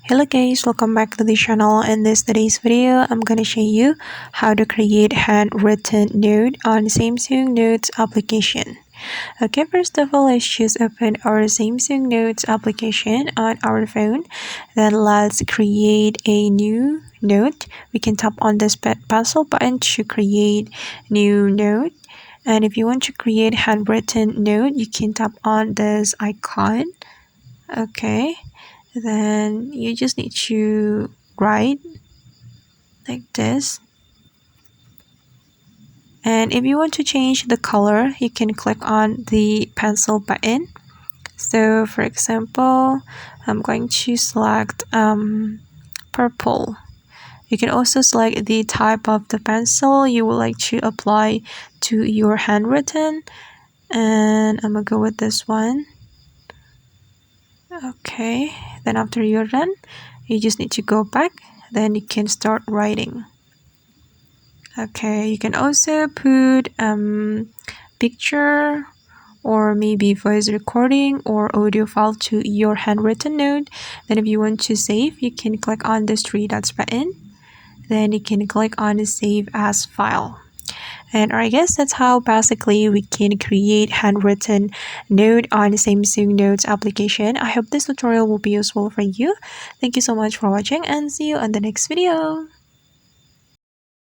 Hello guys, welcome back to the channel. In today's video, I'm gonna show you how to create handwritten note on Samsung Notes application. Okay, first of all, let's just open our Samsung Notes application on our phone. Then let's create a new note. We can tap on this pencil button to create new note. And if you want to create handwritten note, you can tap on this icon. Okay, then you just need to write like this, and if you want to change the color, you can click on the pencil button. So for example, I'm going to select purple. You can also select the type of the pencil you would like to apply to your handwritten, and I'm gonna go with this one. Okay, then after you're done, you just need to go back, then you can start writing. Okay, you can also put picture or maybe voice recording or audio file to your handwritten note. Then if you want to save, you can click on this three dots button, then you can click on the save as file. And I guess that's how basically we can create handwritten note on the Samsung Notes application. I hope this tutorial will be useful for you. Thank you so much for watching and see you on the next video.